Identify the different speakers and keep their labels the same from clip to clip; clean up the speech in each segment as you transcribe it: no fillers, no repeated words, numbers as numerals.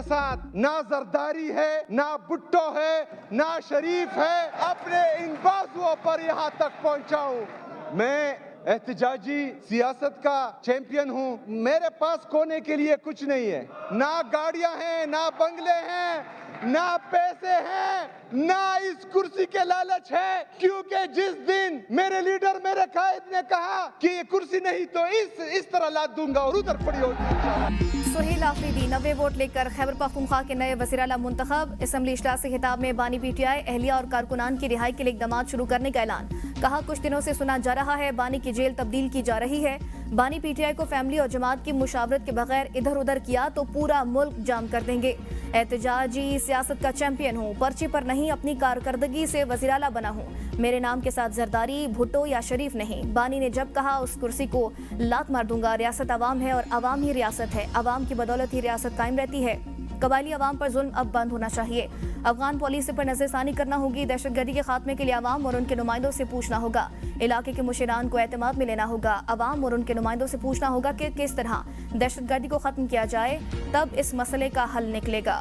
Speaker 1: साथ ना जरदारी है, ना भुट्टो है, ना शरीफ है। अपने इन बाजुओं पर यहाँ तक पहुँचा हूँ। मैं एहतजाजी सियासत का चैंपियन हूँ। मेरे पास खोने के लिए कुछ नहीं है, ना गाड़ियां हैं, ना बंगले हैं, ना पैसे हैं, ना इस कुर्सी के लालच है। क्योंकि जिस दिन मेरे लीडर, मेरे कायद ने कहा कि ये कुर्सी नहीं तो इस तरह लाद दूंगा और उधर पड़ी होगी।
Speaker 2: सुहेल आफरीदी 90 वोट लेकर खैबर पख्तूनख्वा के नए वज़ीर आला मुंतखब। असम्बली इजलास से खिताब में बानी पीटीआई अहलिया और कारकुनान की रिहाई के लिए इक़दामात शुरू करने का ऐलान। कहा कुछ दिनों से सुना जा रहा है बानी की जेल तब्दील की जा रही है। बानी पीटीआई को फैमिली और जमात की मुशावरत के बगैर इधर उधर किया तो पूरा मुल्क जाम कर देंगे। एहतजाजी सियासत का चैंपियन हूँ, पर्ची पर नहीं अपनी कारकर्दगी से वज़ीर आला बना हूँ। मेरे नाम के साथ जरदारी, भुट्टो या शरीफ नहीं। बानी ने जब कहा उस कुर्सी को लात मार दूंगा। रियासत अवाम है और अवाम ही रियासत है। अवाम की बदौलत ही रियासत कायम रहती है। कबायली अवाम पर जुल्म अब बंद होना चाहिए। अफगान पॉलिसी पर नजरसानी करना होगी। दहशतगर्दी के खात्मे के लिए अवाम और उनके नुमाइंदों से पूछना होगा। इलाके के मुशीरान को एतमाद में लेना होगा। अवाम और उनके नुमाइंदों से पूछना होगा कि किस तरह दहशतगर्दी को खत्म किया जाए, तब इस मसले का हल निकलेगा।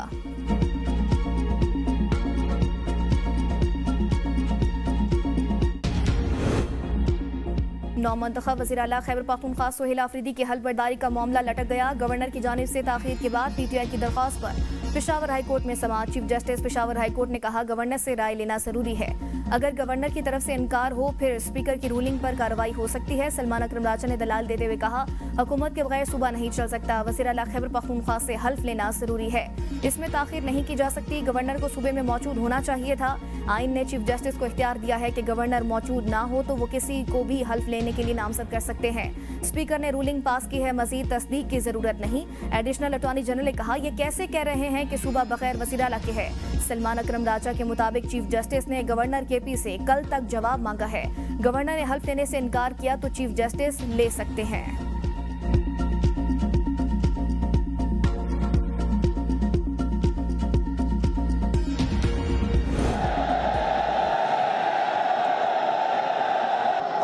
Speaker 2: नौमंतखब वज़ीर आला खैबर पख्तूनख्वा सुहेल आफरीदी की हल्फबर्दारी का मामला लटक गया। गवर्नर की जानिब से ताखीर के बाद पीटीआई की दरख्वास्त पर पेशावर हाई कोर्ट में समाअत। Chief justice Peshawar high court ने कहा गवर्नर से राय लेना जरूरी है। अगर गवर्नर की तरफ से इनकार हो फिर स्पीकर की रूलिंग पर कार्रवाई हो सकती है। सलमान अकरम राजा ने दलाल देते हुए कहा हुकूमत के बगैर सूबा नहीं चल सकता। वज़ीर आला खैबर पख्तूनख्वा से हल्फ लेना जरूरी है, इसमें ताखीर नहीं की जा सकती। गवर्नर को सूबे में मौजूद होना चाहिए था। आइन ने चीफ जस्टिस को इख्तियार दिया है कि गवर्नर मौजूद ना हो तो वो किसी को भी हल्फ लेने के लिए नामजद कर सकते हैं। स्पीकर ने रूलिंग पास की है, मजीद तस्दीक की जरूरत नहीं। एडिशनल अटॉर्नी जनरल ने कहा ये कैसे कह रहे हैं कि सूबा बगैर वज़ीर आला के है। सलमान अकरम राजा के मुताबिक चीफ जस्टिस ने गवर्नर केपी से कल तक जवाब मांगा है। गवर्नर ने हल्फ लेने से इनकार किया तो चीफ जस्टिस ले सकते हैं।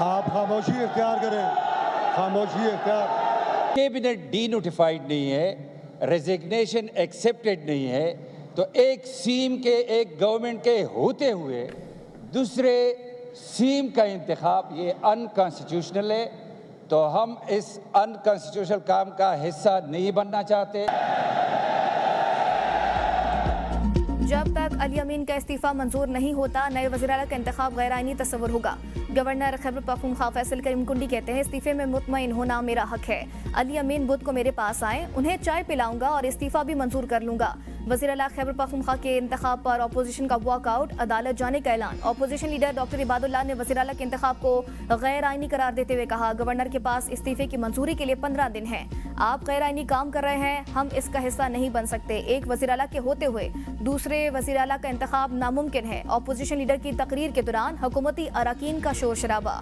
Speaker 3: आप खामोशी इख्तियार करें, खामोशी इख्तियार।
Speaker 4: कैबिनेट डी नोटिफाइड नहीं है, रेजिग्नेशन एक्सेप्टेड नहीं है, तो एक सीम के, एक गवर्नमेंट के होते हुए दूसरे सीम का इंतखाब ये अनकॉन्स्टिट्यूशनल है। तो हम इस अनकॉन्स्टिट्यूशनल काम का हिस्सा नहीं बनना चाहते।
Speaker 2: जब तक अली अमीन का इस्तीफा मंजूर नहीं होता नए वज़ीर आला का इंतखाब गैर आईनी तस्वुर होगा। गवर्नर खैबर पख्तूनख्वा फैसल करीम कुंडी कहते हैं इस्तीफे में मुतमईन होना मेरा हक है। अली अमीन बुध को मेरे पास आए, उन्हें चाय पिलाऊंगा और इस्तीफा भी मंजूर कर लूंगा। वज़ीर आला खैबर पख्तूनख्वा के इंतखाब पर अपोजिशन का वॉकआउट, अदालत जाने का ऐलान। अपोजिशन लीडर डॉक्टर इबादुल्लाह ने वज़ीर आला के इंतखाब को गैर आईनी करार देते हुए कहा गवर्नर के पास इस्तीफे की मंजूरी के लिए 15 दिन है। आप गैर आईनी काम कर रहे हैं, हम इसका हिस्सा नहीं बन सकते। एक वज़ीर आला के होते हुए दूसरे वज़ीर आला का इंतखाब नामुमकिन है। अपोजिशन लीडर की तकरीर के दौरान हुकूमती अरकान का शोर शराबा।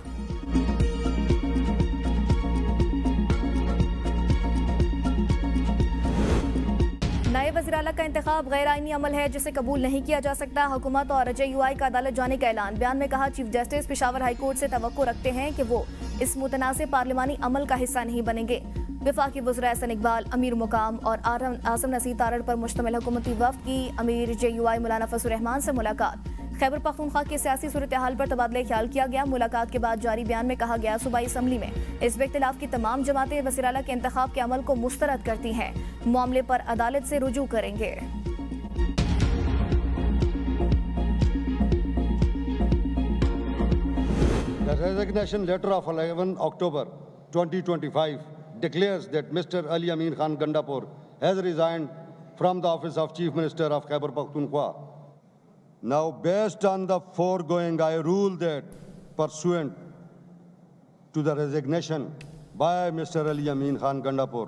Speaker 2: नए वज़ीर आला का इंतखाब गैर आईनी अमल है जिसे कबूल नहीं किया जा सकता। हुकूमत और JUI का अदालत जाने का ऐलान। बयान में कहा chief justice Peshawar high court से तवक्को रखते हैं कि वो इस मुतनाज़िब पार्लिमानी अमल का हिस्सा नहीं बनेंगे। वफाकी वज़ीर एहसन इकबाल, अमीर मुकाम और आज़म नसीर तारड़ पर मुश्तमिल हुकूमती वफ़द की अमीर JUI मौलाना फजलुर रहमान से मुलाकात। खैबर पख्तूनख्वा की सियासी सूरत हाल पर तबादला ख्याल किया गया। मुलाकात के बाद जारी बयान में कहा गया सूबाई असम्बली में इस इख्तिलाफ की तमाम जमातें वज़ीर आला के इंतखाब के अमल को मुस्तरद करती हैं, मामले पर अदालत से रुजू करेंगे।
Speaker 3: The resignation letter of 11 October 2025 declares that Mr. Ali Amin Khan Gandapur has resigned from the office of Chief Minister of Khyber Pakhtunkhwa. Now, based on the foregoing, I rule that pursuant to the resignation by Mr. Ali Amin Khan Gandapur,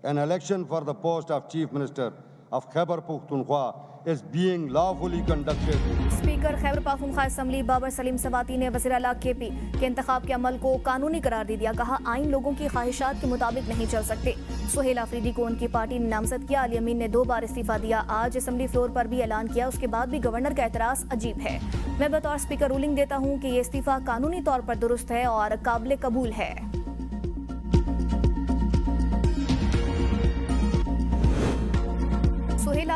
Speaker 3: an election for the post of Chief Minister of Khyber Pakhtunkhwa is being lawfully conducted. Speaker Khyber Pakhtunkhwa assembly Babar Saleem Swati ने वज़ीर आला KP के इंतखाब के अमल को कानूनी करार दे दिया। कहा आइन लोगों की ख्वाहिशात के मुताबिक नहीं चल सकते। सुहेल आफरीदी को उनकी पार्टी ने नामजद किया। अली अमीन ने 2 बार इस्तीफा दिया। आज असम्बली फ्लोर पर भी ऐलान किया, उसके बाद भी गवर्नर का एतराज़ अजीब है। मैं बतौर स्पीकर रूलिंग देता हूँ कि ये इस्तीफा कानूनी तौर पर दुरुस्त है और काबिल कबूल है।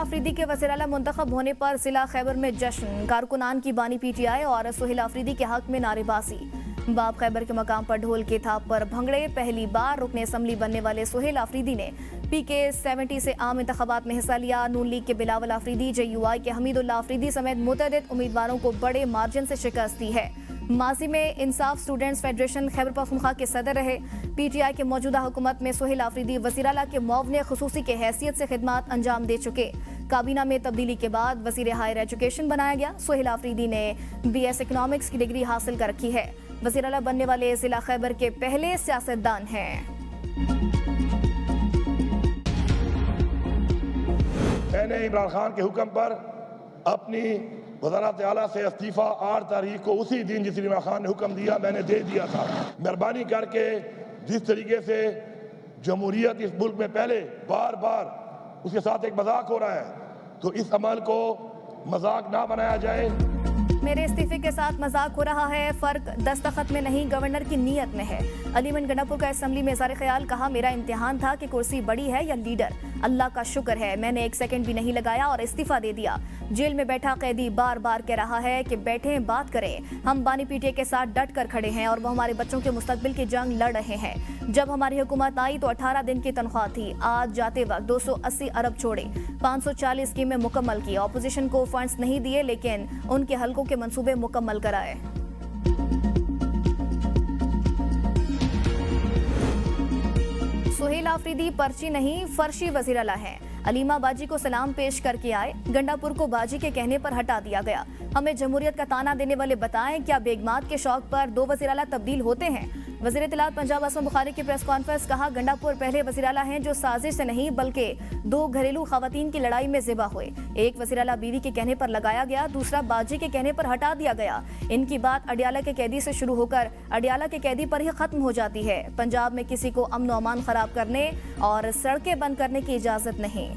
Speaker 2: आफरीदी के वज़ीर-ए-आला मुंतखब होने पर जिला खैबर में जश्न, कारकुनान की बानी पीटीआई और सुहेल आफरीदी के हक में नारेबाजी। बाब खैबर के मकाम पर ढोल के थाप पर भंगड़े। पहली बार रुकने असम्बली बनने वाले सुहेल आफरीदी ने PK 70 से आम इंतखाबात में हिस्सा लिया। नून लीग के बिलावल आफरीदी, JUI के हमीदुल्लाह आफरीदी समेत मुतअद्दिद उम्मीदवारों को बड़े मार्जिन से शिकस्त दी है। माजी में इंसाफ स्टूडेंट्स फेडरेशन खैबर पख्तूनख्वा के सदर रहे। PTI के मौजूदा हुकूमत में सुहेल आफरीदी वज़ीर-ए-आला के मुआविन खुसूसी के हैसियत से खिदमात अंजाम दे चुके। काबीना में तब्दीली के बाद वज़ीर हायर एजुकेशन बनाया गया। सुहेल आफरीदी ने BS इकनॉमिक्स की डिग्री हासिल कर रखी है। वज़ीर-ए-आला बनने वाले जिला खैबर के पहले सियासतदान हैं।
Speaker 5: मैंने इमरान खान के हुक्म पर अपनी वज़ारत आला से इस्तीफ़ा 8 तारीख को उसी दिन जिस इमरान खान ने हुक्म दिया मैंने दे दिया था। मेहरबानी करके जिस तरीके से जमहूरियत इस मुल्क में पहले बार बार उसके साथ एक मजाक हो रहा है, तो इस अमल को मजाक ना बनाया जाए।
Speaker 2: मेरे इस्तीफे के साथ मजाक हो रहा है, फर्क दस्तखत में नहीं गवर्नर की नीयत में है। अलीमन गंडापुर का असम्बली में इज़हार ख्याल, कहा मेरा इम्तिहान था कि कुर्सी बड़ी है या लीडर। अल्लाह का शुक्र है मैंने 1 सेकंड भी नहीं लगाया और इस्तीफा दे दिया। जेल में बैठा कैदी बार बार कह रहा है कि बैठें बात करें। हम बानी पीटीआई के साथ डट कर खड़े हैं और वो हमारे बच्चों के मुस्तकबिल की जंग लड़ रहे हैं। जब हमारी हुकूमत आई तो 18 दिन की तनख्वाह थी, आज जाते वक्त 280 अरब छोड़े, 540 स्कीमें मुकम्मल की। ऑपोजिशन को फंड्स नहीं दिए लेकिन उनके हलकों के मंसूबे मुकम्मल कराए। सुहेल आफरीदी पर्ची नहीं फर्शी वज़ीर-ए-आला हैं। अलीमा बाजी को सलाम पेश करके आए, गंडापुर को बाजी के कहने पर हटा दिया गया। हमें जमहूरियत का ताना देने वाले बताएं, क्या बेगमात के शौक पर 2 वज़ीर-ए-आला तब्दील होते हैं? वज़ीर इत्तलात पंजाब असम बुखारी की प्रेस कॉन्फ्रेंस, कहा गंडापुर पहले वज़ीर-ए-आला हैं जो साजिश से नहीं बल्कि 2 घरेलू खवातीन की लड़ाई में ज़िबा हुए। एक वज़ीर-ए-आला बीवी के कहने पर लगाया गया, दूसरा बाजी के कहने पर हटा दिया गया। इनकी बात अडियाला के कैदी से शुरू होकर अडियाला के कैदी पर ही खत्म हो जाती है। पंजाब में किसी को अमन व अमान खराब करने और सड़कें बंद करने की इजाजत नहीं।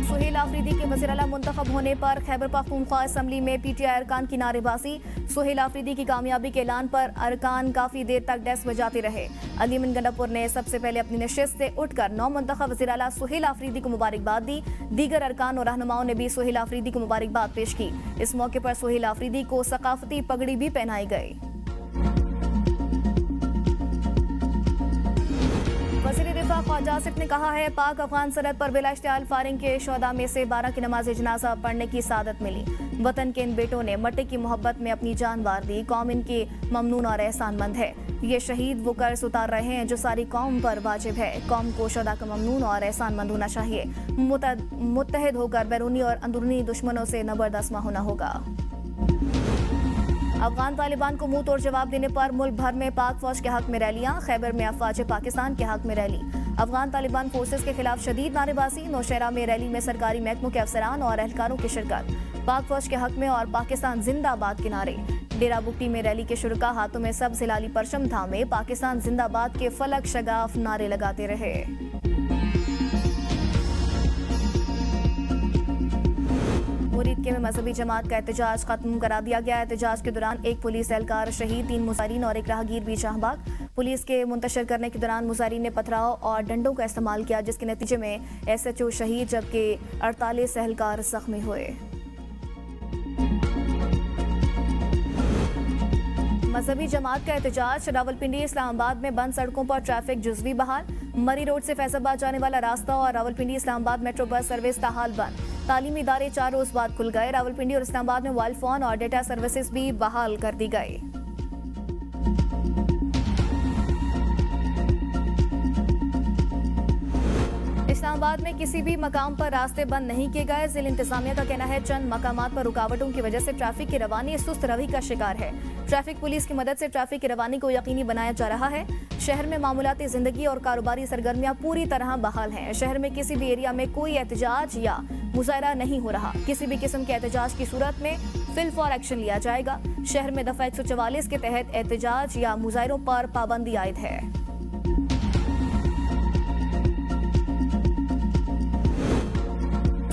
Speaker 2: सुहेल आफरीदी के वज़ीर-ए-आला मुंतखब होने पर खैबर पख्तूनख्वा असम्बली में PTI अरकान की नारेबाजी। सुहेल आफरीदी की कामयाबी के ऐलान पर अरकान काफी देर तक डेस्क बजाते रहे। अलीमन गंडापुर ने सबसे पहले अपनी नशिस्त से उठकर नौ मुंतखब वज़ीर-ए-आला सुहेल आफरीदी को मुबारकबाद दी। दीगर अरकान और रहनुमाओं ने भी सुहेल आफरीदी को मुबारकबाद पेश की। इस मौके पर सुहेल आफरीदी को सकाफती पगड़ी भी पहनाई गई। वज़ीर दिफा ख्वाजा आसिफ ने कहा है, पाक अफगान सरहद पर बिला इश्तियाल फायरिंग के शोहदा में से 12 की नमाज जनाजा पढ़ने की सादत मिली। वतन के इन बेटों ने मट्टी की मोहब्बत में अपनी जान वार दी। कौम इनकी ममनून और एहसानमंद है। ये शहीद वो कर्ज उतार रहे हैं जो सारी कौम पर वाजिब है। कौम को शोहदा का ममनून और एहसानमंद होना चाहिए। मुत्तहिद होकर बैरूनी और अंदरूनी दुश्मनों से जबरदस्त होना होगा। अफगान तालिबान को मुंह तोड़ जवाब देने पर मुल्क भर में पाक फौज के हक में रैलियां। खैबर में अफवाज पाकिस्तान के हक में रैली। अफगान तालिबान फोर्सेस के खिलाफ शदीद नारेबाजी। नौशहरा में रैली में सरकारी महकमों के अफसरान और एहलकारों की शिरकत। पाक फौज के हक में और पाकिस्तान जिंदाबाद के नारे। डेरा बुगटी में रैली के शुरका हाथों में सब्ज़ हिलाली परचम थामे पाकिस्तान जिंदाबाद के फलक शगाफ नारे लगाते रहे। मुरीदके में मजहबी जमात का एहतजाज खत्म करा दिया गया। एहतजाज के दौरान एक पुलिस एहलकार शहीद, 3 मुजाहिरीन और एक राहगीर भी शाहबाग। पुलिस के मुंतशिर करने के दौरान मुजाहिरीन ने पथराव और डंडों का इस्तेमाल किया, जिसके नतीजे में SHO शहीद जबकि 48 एहलकार जख्मी हुए। मजहबी जमात का एहतजाज। रावलपिंडी इस्लामाबाद में बंद सड़कों पर ट्रैफिक जुज़वी बहाल। मरी रोड से फैजाबाद जाने वाला रास्ता और Rawalpindi Islamabad metro bus service ताहाल बंद। तालीमी इदारे 4 रोज बाद खुल गए। रावलपिंडी और इस्लामाबाद में मोबाइल फोन और डेटा सर्विसेज भी बहाल कर दी गई। इस्लामाबाद में किसी भी मकाम पर रास्ते बंद नहीं किए गए। जिला इंतजामिया का कहना है चंद मकामात पर रुकावटों की वजह से ट्रैफिक की रवानी सुस्त रवि का शिकार है। ट्रैफिक पुलिस की मदद से ट्रैफिक की रवानी को यकीनी बनाया जा रहा है। शहर में मामूलाती जिंदगी और कारोबारी सरगर्मियां पूरी तरह बहाल हैं। शहर में किसी भी एरिया में कोई एहतजाज या मुजाहरा नहीं हो रहा। किसी भी किस्म के एहतजाज की सूरत में फिल फॉर एक्शन लिया जाएगा। शहर में दफा 144 के तहत एहतजाज या मुजाहरों पर पाबंदी आयद है।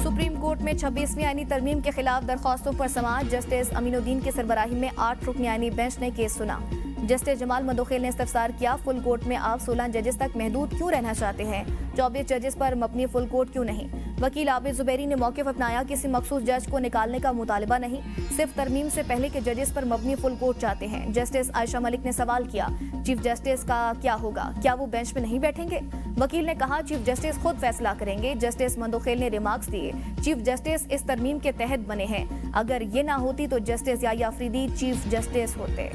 Speaker 2: सुप्रीम कोर्ट में 26वीं आईनी तरमीम के खिलाफ दरख्वास्तों पर समाअत। जस्टिस अमीनुद्दीन की सरबराही में 8 रुकनी आईनी बेंच ने केस सुना। जस्टिस जमाल मंदोखेल ने इस्तफसार किया, फुल कोर्ट में आप 16 जजेस तक महदूद क्यों रहना चाहते हैं? 24 जजेस पर मबनी फुल कोर्ट क्यों नहीं? वकील आबिद जुबैरी ने मौक़िफ़ अपनाया, किसी मखसूस जज को निकालने का मुतालिबा नहीं, सिर्फ तरमीम से पहले के जजेस पर मबनी फुल कोर्ट चाहते हैं। जस्टिस आयशा मलिक ने सवाल किया, चीफ जस्टिस का क्या होगा, क्या वो बेंच पे नहीं बैठेंगे? वकील ने कहा, चीफ जस्टिस खुद फैसला करेंगे। जस्टिस मंदोखेल ने रिमार्क्स दिए, चीफ जस्टिस इस तरमीम के तहत बने हैं, अगर ये ना होती तो जस्टिस याया अफरीदी चीफ जस्टिस होते।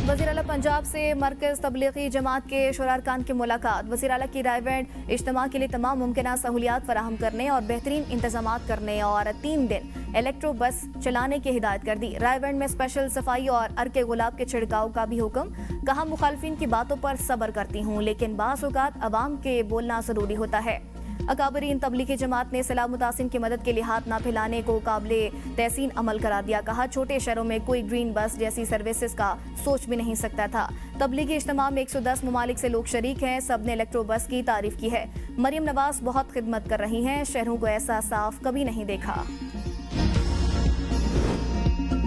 Speaker 2: वज़ीर आला पंजाब से मरकज़ तबलीगी जमात के शुरा अरकान की मुलाकात। वज़ीर आला की रायबैंड इज्तिमा के लिए तमाम मुमकिन सहूलियात फराहम करने और बेहतरीन इंतजामात करने और 3 दिन इलेक्ट्रो बस चलाने की हिदायत कर दी। रायबैंड में स्पेशल सफाई और अर्के गुलाब के छिड़काव का भी हुक्म। कहा, मुखालफिन की बातों पर सब्र करती हूँ, लेकिन बाज़ औक़ात अवाम के बोलना ज़रूरी होता है। अकाबरीन तबलीगी जमात ने सैलाब मुतासिन की मदद के लिए हाथ ना फैलाने को काबिले तहसीन अमल करार दिया। कहा, छोटे शहरों में कोई ग्रीन बस जैसी सर्विसेज का सोच भी नहीं सकता था। तबलीगी इज्तिमा में 110 ममालिक से लोग शरीक हैं, सब ने इलेक्ट्रो बस की तारीफ की है। मरियम नवाज बहुत खिदमत कर रही हैं, शहरों को ऐसा साफ कभी नहीं देखा।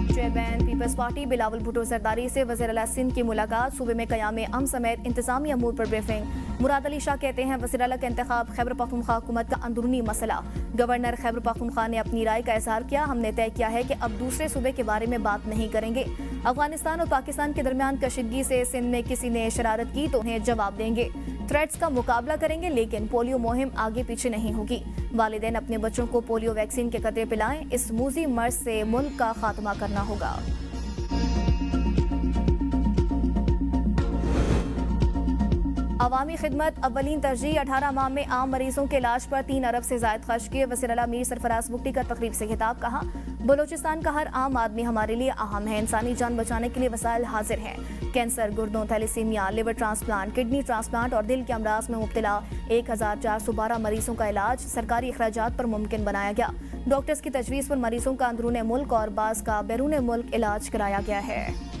Speaker 2: Chairman Peoples Party Bilawal Bhutto Zardari से वज़ीर आला सिंध की मुलाकात। सूबे में क़याम अमन समेत इंतजामी अमूर पर ब्रीफिंग। मुराद अली शाह कहते हैं, वज़ीर आला का इंतखाब खैबर पख्तूनख्वा हुकूमत का अंदरूनी मसला। गवर्नर खैबर पख्तूनख्वा ने अपनी राय का इज़हार किया, हमने तय किया है कि अब दूसरे सूबे के बारे में बात नहीं करेंगे। अफगानिस्तान और पाकिस्तान के दरमियान कशीदगी से सिंध में किसी ने शरारत की तो उन्हें जवाब देंगे। थ्रेट्स का मुकाबला करेंगे, लेकिन पोलियो मुहिम आगे पीछे नहीं होगी। वालिदैन अपने बच्चों को पोलियो वैक्सीन के कतरे पिलाएं, इस मूजी मर्ज से मुल्क का खात्मा करना होगा। अवामी खिदमत अव्वलीन तरजीह। 18 माह में आम मरीजों के इलाज पर 3 अरब से ज़ायद खर्च किए। वज़ीर आला मीर सरफराज बुगटी का तकरीब से खिताब। कहा, बलोचिस्तान का हर आम आदमी हमारे लिए अहम है, इंसानी जान बचाने के लिए वसाइल हाजिर हैं। कैंसर, गुर्दों, thalassemia, liver transplant, kidney transplant और दिल के अमराज में मुब्तला 1412 मरीजों का इलाज सरकारी अखराजात पर मुमकिन बनाया गया। डॉक्टर्स की तजवीज़ पर मरीजों का अंदरूनी मुल्क और बाज़ का बैरून मुल्क इलाज कराया गया है।